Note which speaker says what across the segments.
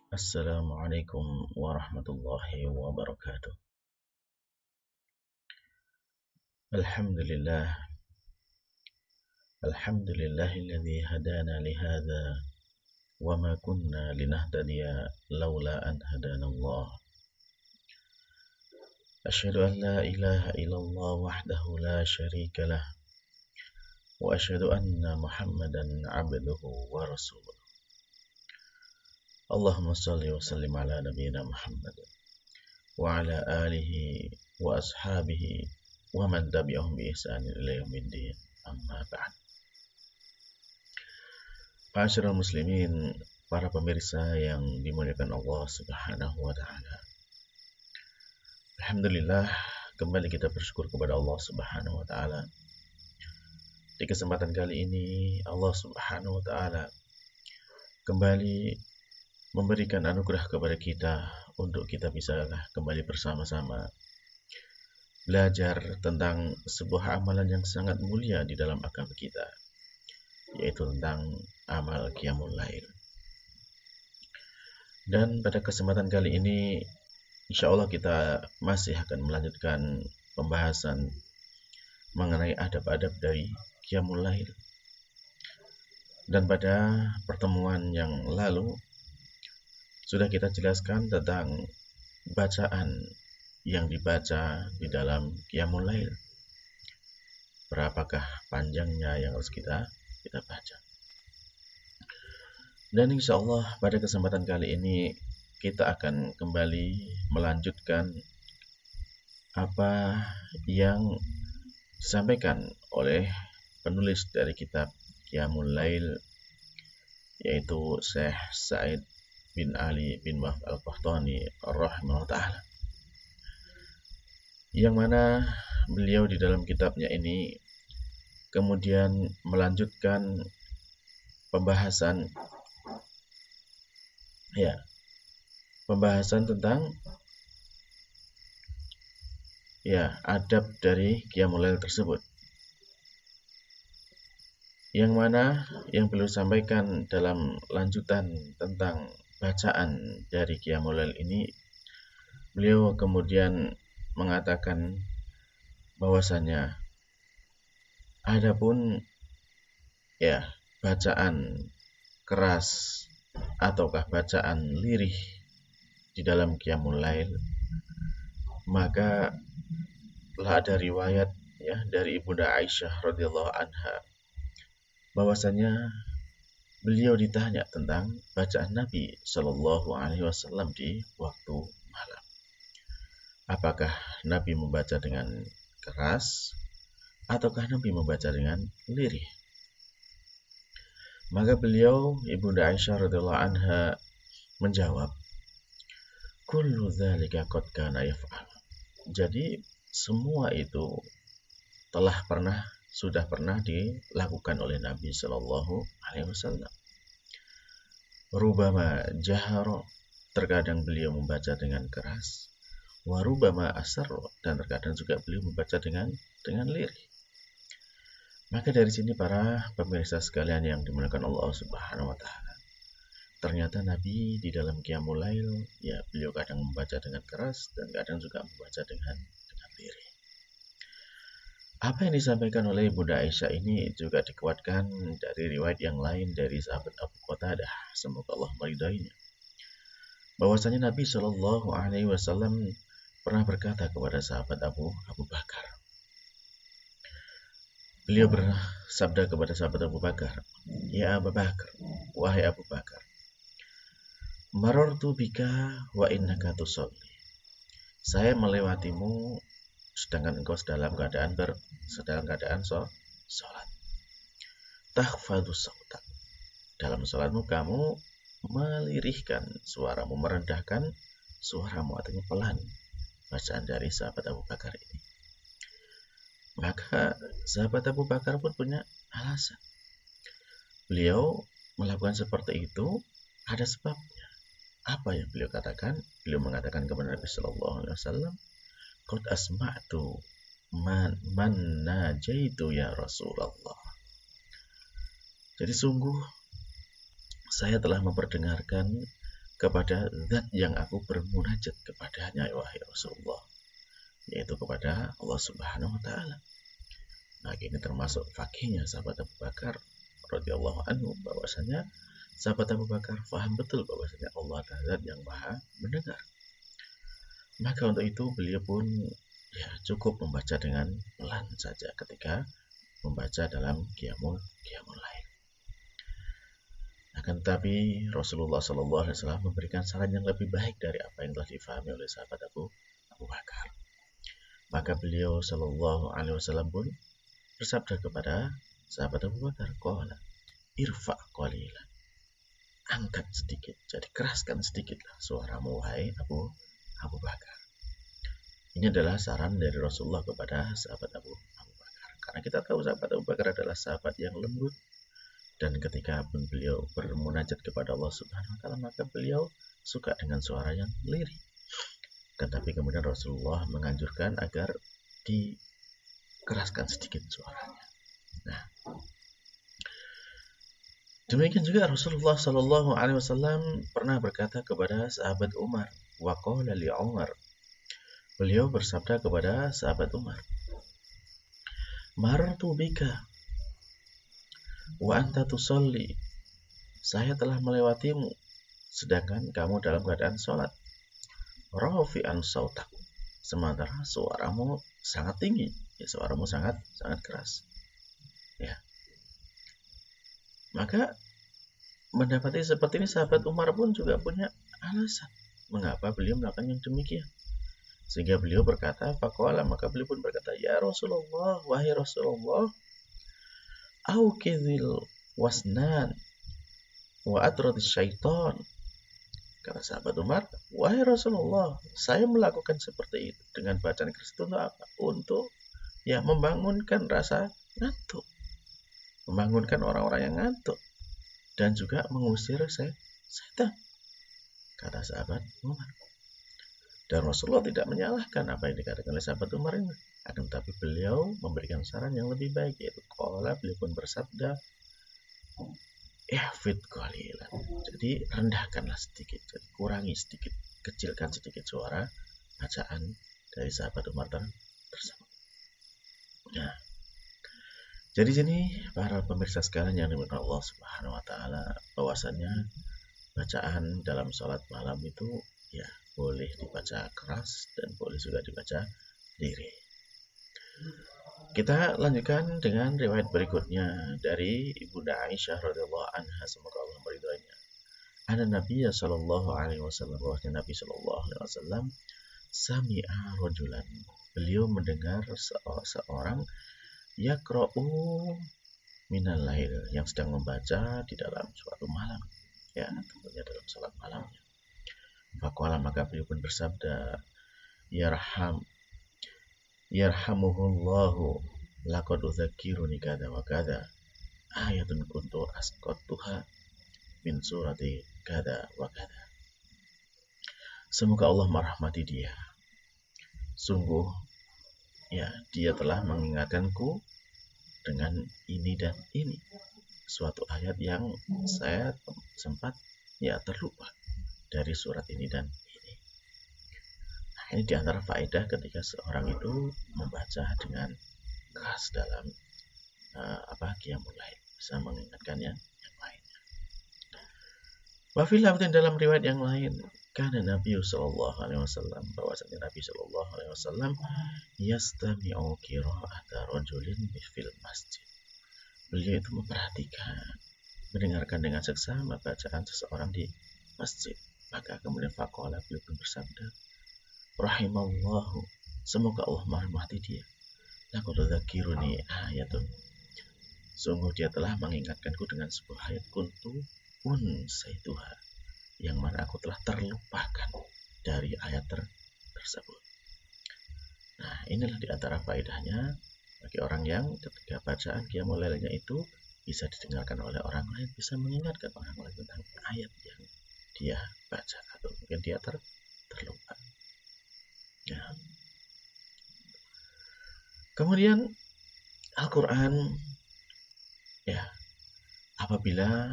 Speaker 1: Assalamualaikum warahmatullahi wabarakatuh. Alhamdulillah, alhamdulillahilladzi hadana lihadza wa ma kunna linahtadiya laula an hadanallah. Asyhadu an la ilaha illallah wahdahu la syarika lah wa asyhadu anna Muhammadan abduhu wa rasuluh. Allahumma shalli wa sallim ala nabiyyina Muhammad wa ala alihi wa ashabihi wa man tabi'ahum bi ihsanin ila yaumiddin. Amma ba'd. Ma'asyiral muslimin, para pemirsa yang dimuliakan Allah Subhanahu wa taala. Alhamdulillah, kembali kita bersyukur kepada Allah Subhanahu wa taala. Di kesempatan kali ini Allah Subhanahu wa taala kembali memberikan anugerah kepada kita untuk kita bisa kembali bersama-sama belajar tentang sebuah amalan yang sangat mulia di dalam agama kita, yaitu tentang amal qiyamul lail. Dan pada kesempatan kali ini insya Allah kita masih akan melanjutkan pembahasan mengenai adab-adab dari qiyamul lail. Dan pada pertemuan yang lalu sudah kita jelaskan tentang bacaan yang dibaca di dalam qiyamul lail. Berapakah panjangnya yang harus kita baca. Dan insya Allah pada kesempatan kali ini kita akan kembali melanjutkan apa yang disampaikan oleh penulis dari kitab Qiyamul Lail, yaitu Syekh Sa'id bin Ali bin Wahb al-Qahtani rahimahullah ta'ala, yang mana beliau di dalam kitabnya ini kemudian melanjutkan pembahasan tentang adab dari qiyamul lail tersebut, yang mana yang beliau sampaikan dalam lanjutan tentang bacaan dari qiyamul lail ini, beliau kemudian mengatakan bahwasanya adapun bacaan keras ataukah bacaan lirih di dalam qiyamul lail, maka telah ada riwayat dari Ibunda Aisyah radhiyallahu anha bahwasanya beliau ditanya tentang bacaan Nabi Shallallahu alaihi wasallam di waktu malam. Apakah Nabi membaca dengan keras ataukah Nabi membaca dengan lirih? Maka beliau, Ibunda Aisyah radhiyallahu anha, menjawab, kullu dzalika qad kana yaf'al. Jadi semua itu sudah pernah dilakukan oleh Nabi Shallallahu alaihi wasallam. Rubama jahara, terkadang beliau membaca dengan keras, wa rubama asarra, dan terkadang juga beliau membaca dengan lirih. Maka dari sini para pemirsa sekalian yang dimuliakan Allah Subhanahu wa taala, ternyata Nabi di dalam qiyamul lail beliau kadang membaca dengan keras dan kadang juga membaca dengan lirih. Apa yang disampaikan oleh Bunda Aisyah ini juga dikuatkan dari riwayat yang lain dari sahabat Abu Qatadah, semoga Allah meridainya, bahwasanya Nabi Shallallahu alaihi wasallam pernah berkata kepada sahabat Abu Bakar. Beliau bersabda kepada sahabat Abu Bakar, "Ya Abu Bakar, wahai Abu Bakar, marartu bika wa innaka tusolli." Saya melewatimu sedangkan engkau dalam keadaan sholat. Tahfadhu sautak. Dalam sholatmu kamu melirihkan suaramu, merendahkan suaramu, artinya pelan. Bacaan dari sahabat Abu Bakar ini. Maka sahabat Abu Bakar pun punya alasan. Beliau melakukan seperti itu ada sebabnya. Apa yang beliau katakan? Beliau mengatakan kepada Nabi Sallallahu Alaihi Wasallam, "Qad asma'tu man najaitu ya Rasulullah." Jadi sungguh saya telah memperdengarkan kepada zat yang aku bermunajat kepadanya wahai Rasulullah, yaitu kepada Allah Subhanahu wa taala. Nah, ini termasuk fakihnya sahabat Abu Bakar radhiyallahu anhu, bahwasanya sahabat Abu Bakar paham betul bahwasanya Allah adalah zat yang maha mendengar. Maka untuk itu beliau pun cukup membaca dengan pelan saja ketika membaca dalam qiyamul lail. Akan tetapi Rasulullah SAW memberikan saran yang lebih baik dari apa yang telah difahami oleh sahabat Abu Bakar. Maka beliau SAW pun bersabda kepada sahabat Abu Bakar, qala irfa qalilan, angkat sedikit, jadi keraskan sedikitlah suaramu wahai Abu Bakar. Ini adalah saran dari Rasulullah kepada sahabat Abu Bakar. Karena kita tahu sahabat Abu Bakar adalah sahabat yang lembut, dan ketika pun beliau bermunajat kepada Allah Subhanahu wa taala, maka beliau suka dengan suara yang lirih. Tetapi kemudian Rasulullah menganjurkan agar dikeraskan sedikit suaranya. Nah, demikian juga Rasulullah Shallallahu Alaihi Wasallam pernah berkata kepada sahabat Umar, waqala li Umar, beliau bersabda kepada sahabat Umar, marartu bika wa anta tusalli, saya telah melewatimu sedangkan kamu dalam keadaan sholat, rafi'an sautak, sementara suaramu sangat tinggi, suaramu sangat keras. Ya. Maka mendapati seperti ini sahabat Umar pun juga punya alasan mengapa beliau melakukan yang demikian. Sehingga beliau berkata, faqala, maka beliau pun berkata, ya Rasulullah, wahai Rasulullah, auqidhil wasnan wa atradis syaitan. Kata sahabat Umar, wahai Rasulullah, saya melakukan seperti itu dengan bacaan keras itu untuk apa? Untuk membangunkan rasa ngantuk, membangunkan orang-orang yang ngantuk, dan juga mengusir setan, kata sahabat Umar. Dan Rasulullah tidak menyalahkan apa yang dikatakan oleh sahabat Umar ini. Akan tetapi beliau memberikan saran yang lebih baik, yaitu qala, beliau pun bersabda, ihfid qalilan, jadi rendahkanlah sedikit, jadi kurangi sedikit, kecilkan sedikit suara bacaan dari sahabat Umar tersebut. Nah, jadi sini para pemirsa sekalian yang dimuliakan Allah Subhanahu wa taala, bahwasannya bacaan dalam sholat malam itu boleh dibaca keras dan boleh juga dibaca lirih. Kita lanjutkan dengan riwayat berikutnya dari Ibunda Aisyah radhiyallahu anha, semoga Allah meridhoinya. Ana Nabiya sallallahu alaihi wasallam, bahwasanya Nabi sallallahu alaihi wasallam sami'a rajulan, beliau mendengar seorang yaqra'u minal lail, yang sedang membaca di dalam suatu malam, tentunya dalam salat malamnya. Faqala, maka beliau pun bersabda, yarhamuhullahu laqad udzakiruni kada wa kada ayatun kuntu asqatuha min surati kada wa kada. Semoga Allah merahmati dia. Sungguh dia telah mengingatkanku dengan ini dan ini, suatu ayat yang saya sempat terlupa dari surat ini dan ini. Nah, ini diantara faedah ketika seorang itu membaca dengan keras dalam qiyamul lail, bisa mengingatkan yang lainnya. Wa fil lafdhin, dalam riwayat yang lain, kana Nabi sallallahu alaihi wasallam, bahwasanya Nabi sallallahu alaihi wasallam yastami'u qira'ata rajulin fil masjid. Beliau itu memperhatikan, mendengarkan dengan seksama bacaan seseorang di masjid. Maka kemudian faqala, beliau pun bersabda, rahimallahu, semoga Allah merahmati dia, laqad dzakiruni ayatun, sungguh dia telah mengingatkanku dengan sebuah ayat, kuntu unsaituha, yang mana aku telah terlupakan dari ayat tersebut. Nah, inilah diantara faedahnya bagi orang yang ketika bacaan qiyamul lailnya itu bisa didengarkan oleh orang lain, bisa mengingatkan orang lain tentang ayat yang dia baca, atau mungkin dia terlupa. Kemudian Al-Quran apabila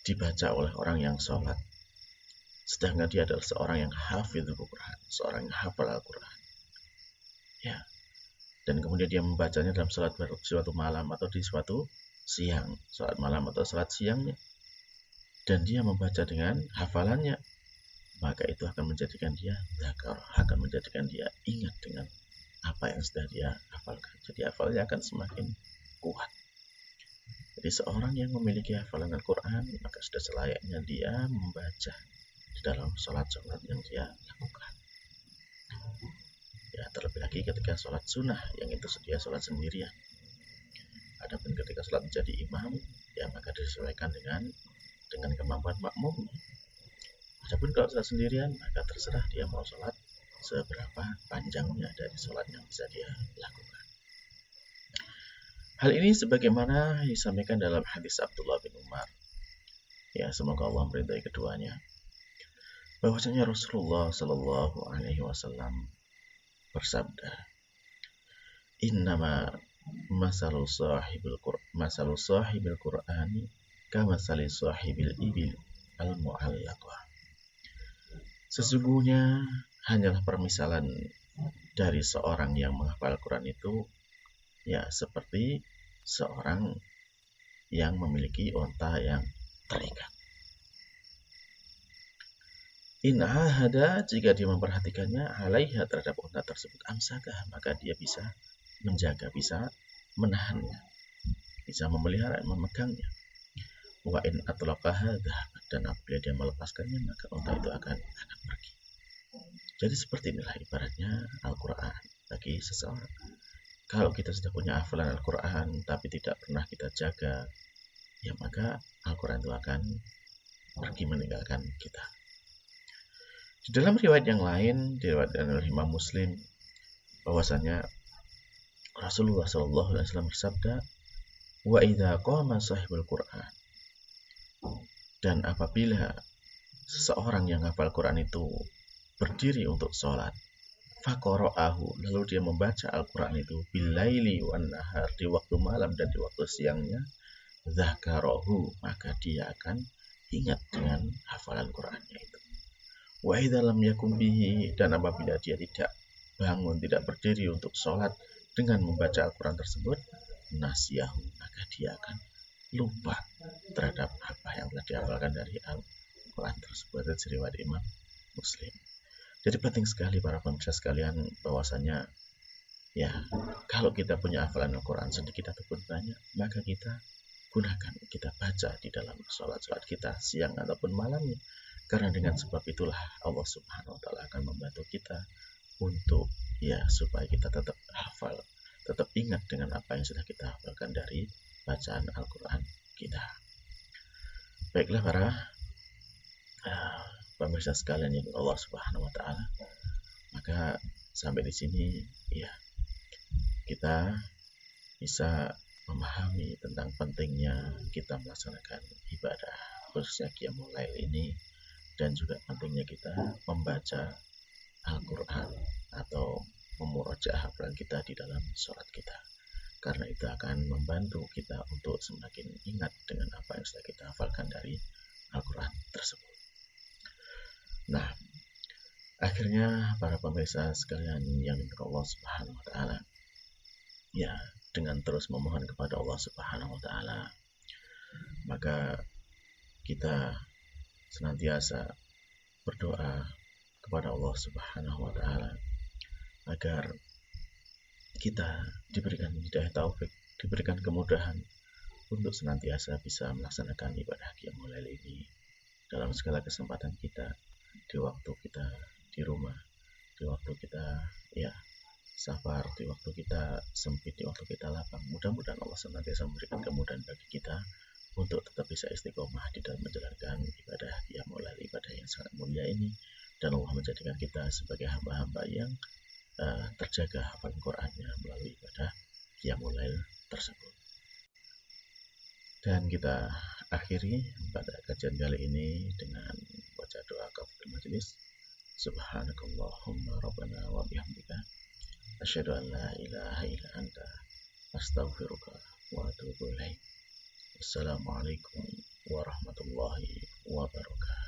Speaker 1: dibaca oleh orang yang sholat, sedangkan dia adalah seorang yang hafizul Quran, seorang yang hafal Al-Quran. Ya, dan kemudian dia membacanya dalam salat suatu malam atau di suatu siang, salat malam atau salat siangnya, dan dia membaca dengan hafalannya, maka itu akan menjadikan dia zakar, akan menjadikan dia ingat dengan apa yang sudah dia hafalkan. Jadi hafalnya akan semakin kuat. Jadi seorang yang memiliki hafalan Al-Quran, maka sudah selayaknya dia membaca di dalam sholat-sholat yang dia lakukan. Ya, terlebih lagi ketika sholat sunnah, yang itu dia sholat sendirian. Adapun ketika sholat menjadi imam, ya maka disesuaikan dengan kemampuan makmumnya. Adapun kalau sholat sendirian, maka terserah dia mau sholat seberapa panjangnya dari sholat yang bisa dia lakukan. Hal ini sebagaimana disampaikan dalam hadis Abdullah bin Umar. Ya, semoga Allah meridai keduanya. Bahwasanya Rasulullah Shallallahu Alaihi Wasallam bersabda, Innama masalu sahibil Qur'ani kamasali sahibil ibil al-mu'allaqah. Sesungguhnya hanyalah permisalan dari seorang yang menghafal Quran itu, ya seperti seorang yang memiliki onta yang terikat. In ahada, jika dia memperhatikannya, alaiha terhadap onta tersebut, amsakah, maka dia bisa menjaga, bisa menahannya, bisa memelihara, memegangnya. Wa in atlaqaha, dan apabila dia melepaskannya, maka onta itu akan pergi. Jadi seperti inilah ibaratnya Al-Quran bagi seseorang. Kalau kita sudah punya hafalan Al-Quran tapi tidak pernah kita jaga, ya maka Al-Quran itu akan pergi meninggalkan kita. Di dalam riwayat yang lain, diriwayatkan oleh Imam Muslim, bahwasanya Rasulullah SAW bersabda, wa idza qama sahibul Quran, dan apabila seseorang yang hafal Quran itu berdiri untuk sholat, faqara'ahu, lalu dia membaca Al-Quran itu bilaili wan nahar, di waktu malam dan di waktu siangnya, dzakarahu, maka dia akan ingat dengan hafalan Qurannya itu. Wa idza lam yakun bihi, dan apabila dia tidak bangun, tidak berdiri untuk sholat dengan membaca Al-Quran tersebut, nasiyahu, maka dia akan lupa terhadap apa yang telah dihafalkan dari Al-Quran tersebut. Dari riwayat Imam Muslim. Jadi penting sekali para pemirsa sekalian, bahwasanya ya kalau kita punya hafalan Al-Quran sedikit ataupun banyak, maka kita gunakan, kita baca di dalam sholat-sholat kita siang ataupun malamnya. Karena dengan sebab itulah Allah Subhanahu wa Ta'ala akan membantu kita untuk ya supaya kita tetap hafal, tetap ingat dengan apa yang sudah kita hafalkan dari bacaan Al-Quran kita. Baiklah para pemirsa sekalian yang Allah Subhanahu wa Ta'ala, maka sampai di sini ya kita bisa memahami tentang pentingnya kita melaksanakan ibadah khususnya Qiyamul Lail ini, dan juga pentingnya kita membaca Al-Quran atau memurojaah hafalan kita di dalam sholat kita, karena itu akan membantu kita untuk semakin ingat dengan apa yang sudah kita hafalkan dari Al-Quran tersebut. Nah, akhirnya para pemirsa sekalian yang dimuliakan Allah Subhanahu wa Ta'ala, ya dengan terus memohon kepada Allah Subhanahu wa Ta'ala, maka kita senantiasa berdoa kepada Allah Subhanahu wa Ta'ala agar kita diberikan hidayah taufik, diberikan kemudahan untuk senantiasa bisa melaksanakan ibadah Qiyamul Lail ini dalam segala kesempatan kita, di waktu kita di rumah, di waktu kita ya safar, di waktu kita sempit, di waktu kita lapang. Mudah-mudahan Allah senantiasa memberikan kemudahan bagi kita untuk tetap bisa istiqomah di dalam menjalankan ibadah Qiyamul Lail, ibadah yang sangat mulia ini, dan Allah menjadikan kita sebagai hamba-hamba yang terjaga hafalan Qur'annya melalui ibadah Qiyamul Lail tersebut. Dan kita akhiri pada kajian kali ini dengan baca doa kafaratul majelis. Subhanakallahumma rabbana wa bihamdika asyhadu an la ilaha illa anta astaghfiruka wa atubu ilaik. Assalamualaikum warahmatullahi wabarakatuh.